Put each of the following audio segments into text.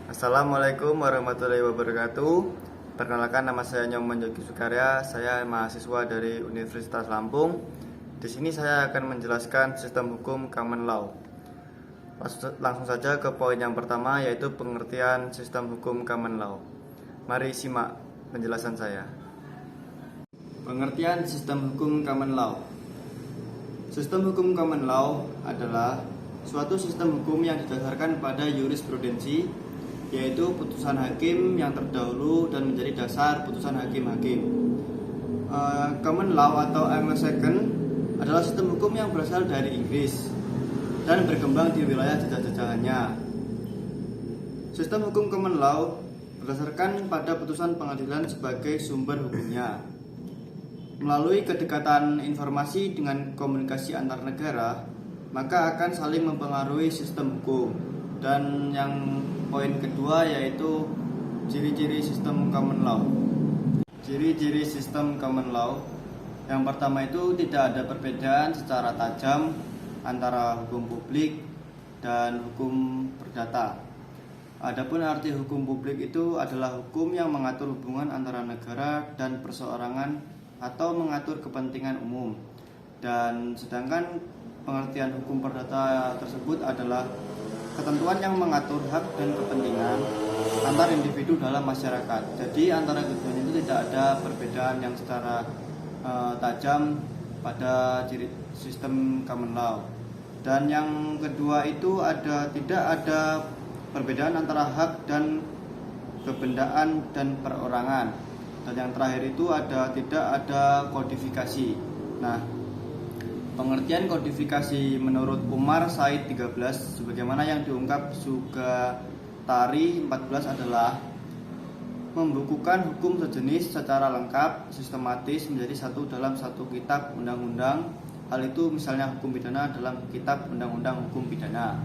Assalamualaikum warahmatullahi wabarakatuh. Perkenalkan, nama saya Nyoman Yogi Sukarya. Saya mahasiswa dari Universitas Lampung. Di sini saya akan menjelaskan sistem hukum common law. Langsung saja ke poin yang pertama, yaitu pengertian sistem hukum common law. Mari simak penjelasan saya. Pengertian sistem hukum common law. Sistem hukum common law adalah suatu sistem hukum yang didasarkan pada jurisprudensi, yaitu putusan hakim yang terdahulu dan menjadi dasar putusan hakim-hakim. Common law atau Anglo-Saxon adalah sistem hukum yang berasal dari Inggris dan berkembang di wilayah jajah-jajahannya. Sistem hukum common law berdasarkan pada putusan pengadilan sebagai sumber hukumnya. Melalui kedekatan informasi dengan komunikasi antar negara, maka akan saling mempengaruhi sistem hukum. Dan yang poin kedua yaitu ciri-ciri sistem common law. Ciri-ciri sistem common law, yang pertama itu tidak ada perbedaan secara tajam antara hukum publik dan hukum perdata. Adapun arti hukum publik itu adalah hukum yang mengatur hubungan antara negara dan perseorangan atau mengatur kepentingan umum. Dan sedangkan pengertian hukum perdata tersebut adalah ketentuan yang mengatur hak dan kepentingan antar individu dalam masyarakat. Jadi antara keduanya itu tidak ada perbedaan yang secara tajam pada ciri sistem common law. Dan yang kedua itu tidak ada perbedaan antara hak dan kebendaan dan perorangan. Dan yang terakhir itu tidak ada kodifikasi. Nah, pengertian kodifikasi menurut Umar Said 13 sebagaimana yang diungkap Sugatari 14 adalah membukukan hukum sejenis secara lengkap, sistematis menjadi satu dalam satu kitab undang-undang. Hal itu misalnya hukum pidana dalam kitab undang-undang hukum pidana.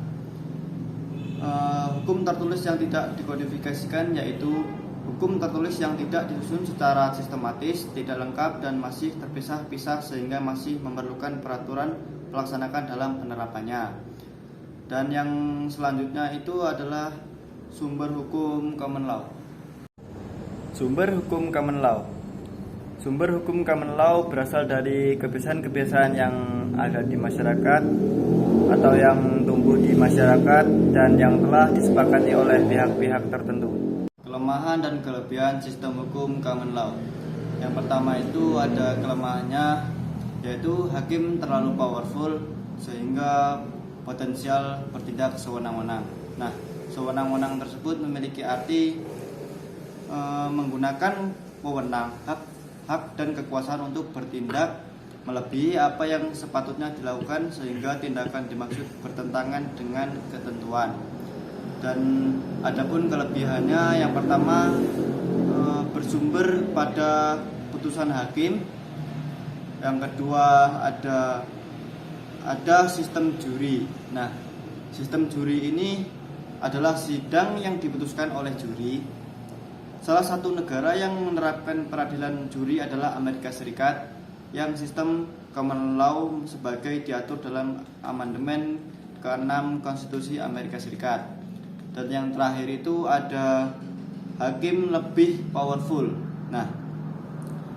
Hukum tertulis yang tidak dikodifikasikan yaitu hukum tertulis yang tidak disusun secara sistematis, tidak lengkap, dan masih terpisah-pisah sehingga masih memerlukan peraturan pelaksanakan dalam penerapannya. Dan yang selanjutnya itu adalah sumber hukum common law. Sumber hukum common law. Sumber hukum common law berasal dari kebiasaan-kebiasaan yang ada di masyarakat atau yang tumbuh di masyarakat dan yang telah disepakati oleh pihak-pihak tertentu. Kelemahan dan kelebihan sistem hukum common law. Yang pertama itu ada kelemahannya, yaitu hakim terlalu powerful sehingga potensial bertindak sewenang-wenang. Nah, sewenang-wenang tersebut memiliki arti menggunakan wewenang, hak dan kekuasaan untuk bertindak melebihi apa yang sepatutnya dilakukan sehingga tindakan dimaksud bertentangan dengan ketentuan. Dan adapun kelebihannya, yang pertama bersumber pada putusan hakim. Yang kedua ada sistem juri. Nah, sistem juri ini adalah sidang yang diputuskan oleh juri. Salah satu negara yang menerapkan peradilan juri adalah Amerika Serikat, yang sistem common law sebagai diatur dalam amandemen ke-6 Konstitusi Amerika Serikat. Dan yang terakhir itu ada hakim lebih powerful. Nah,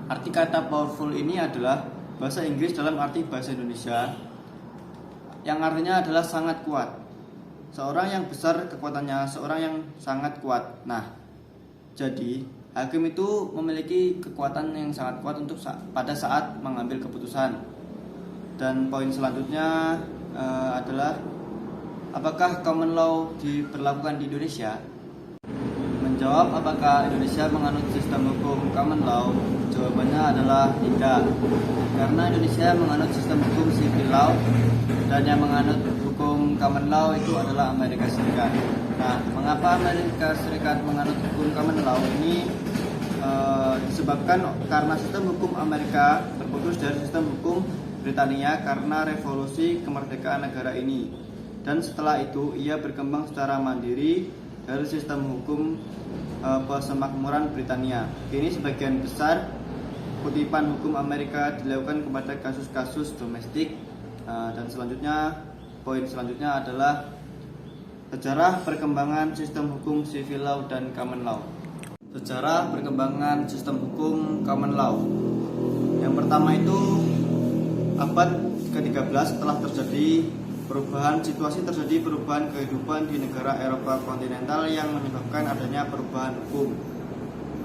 arti kata powerful ini adalah bahasa Inggris dalam arti bahasa Indonesia, yang artinya adalah sangat kuat. Seorang yang besar kekuatannya, seorang yang sangat kuat. Nah, jadi hakim itu memiliki kekuatan yang sangat kuat untuk pada saat mengambil keputusan. Dan poin selanjutnya adalah apakah common law diberlakukan di Indonesia? Menjawab apakah Indonesia menganut sistem hukum common law, jawabannya adalah tidak. Karena Indonesia menganut sistem hukum civil law, dan yang menganut hukum common law itu adalah Amerika Serikat. Nah, mengapa Amerika Serikat menganut hukum common law ini? Disebabkan karena sistem hukum Amerika terputus dari sistem hukum Britania karena revolusi kemerdekaan negara ini. Dan setelah itu ia berkembang secara mandiri dari sistem hukum persemakmuran Britania. Kini sebagian besar kutipan hukum Amerika dilakukan kepada kasus-kasus domestik. Dan selanjutnya, poin selanjutnya adalah Sejarah perkembangan sistem hukum civil law dan common law. Sejarah perkembangan sistem hukum common law. Yang pertama itu abad ke-13 setelah terjadi perubahan kehidupan di negara Eropa kontinental yang menyebabkan adanya perubahan hukum.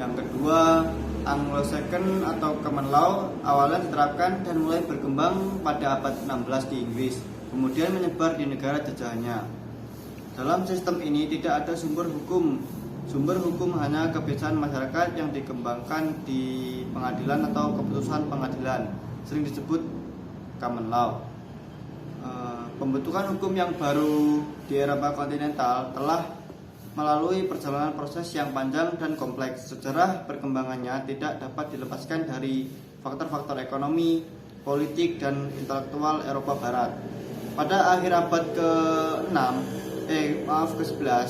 Yang kedua, Anglo-Saxon atau common law awalnya diterapkan dan mulai berkembang pada abad 16 di Inggris, kemudian menyebar di negara jajahannya. Dalam sistem ini tidak ada sumber hukum. Sumber hukum hanya kebiasaan masyarakat yang dikembangkan di pengadilan atau keputusan pengadilan, sering disebut common law. Pembentukan hukum yang baru di Eropa kontinental telah melalui perjalanan proses yang panjang dan kompleks. Sejarah perkembangannya tidak dapat dilepaskan dari faktor-faktor ekonomi, politik, dan intelektual Eropa Barat. Pada akhir abad ke-11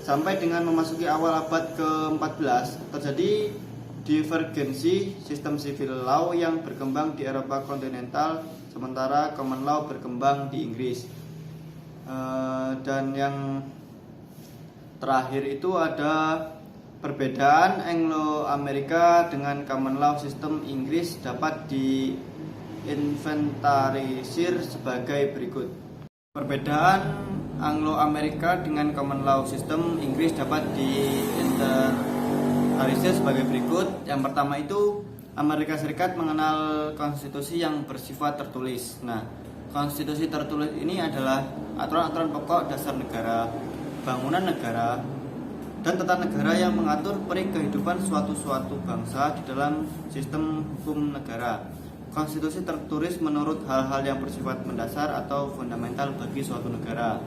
sampai dengan memasuki awal abad ke-14 terjadi divergensi sistem civil law yang berkembang di Eropa kontinental, sementara common law berkembang di Inggris. Dan yang terakhir itu ada perbedaan Anglo-Amerika dengan common law sistem Inggris dapat diinventarisir sebagai berikut. Perbedaan Anglo-Amerika dengan common law sistem Inggris dapat diinventarisir sebagai berikut. Yang pertama itu Amerika Serikat mengenal konstitusi yang bersifat tertulis. Nah, konstitusi tertulis ini adalah aturan-aturan pokok dasar negara, bangunan negara, dan tata negara yang mengatur peri kehidupan suatu bangsa di dalam sistem hukum negara. Konstitusi tertulis menurut hal-hal yang bersifat mendasar atau fundamental bagi suatu negara.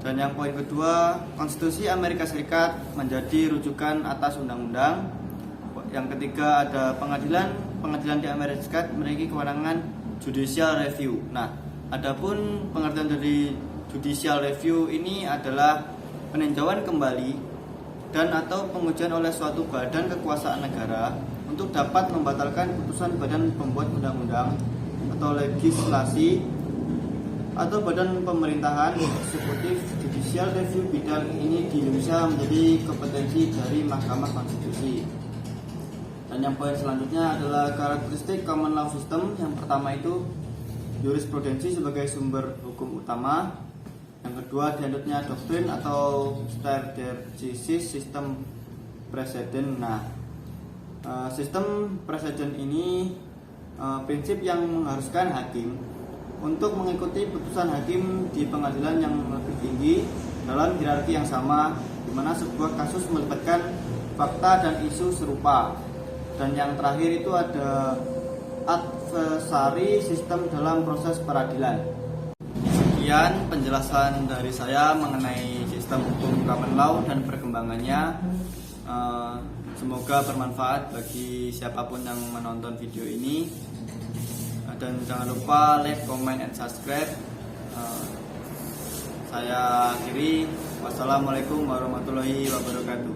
Dan yang poin kedua, konstitusi Amerika Serikat menjadi rujukan atas undang-undang. Yang ketiga ada pengadilan di Amerika Serikat memiliki kewenangan judicial review. Nah, adapun pengertian dari judicial review ini adalah peninjauan kembali dan atau pengujian oleh suatu badan kekuasaan negara untuk dapat membatalkan putusan badan pembuat undang-undang atau legislasi atau badan pemerintahan eksekutif. Judicial review bidang ini di Indonesia menjadi kompetensi dari Mahkamah Konstitusi. Dan yang poin selanjutnya adalah karakteristik common law system. Yang pertama itu jurisprudensi sebagai sumber hukum utama. Yang kedua, dianutnya doktrin atau strategis sistem preseden. Nah, sistem preseden ini prinsip yang mengharuskan hakim untuk mengikuti putusan hakim di pengadilan yang lebih tinggi dalam hierarki yang sama, di mana sebuah kasus melibatkan fakta dan isu serupa. Dan yang terakhir itu ada adversary sistem dalam proses peradilan. Sekian penjelasan dari saya mengenai sistem hukum common law dan perkembangannya. Semoga bermanfaat bagi siapapun yang menonton video ini. Dan jangan lupa like, comment, and subscribe. Saya akhiri. Wassalamualaikum warahmatullahi wabarakatuh.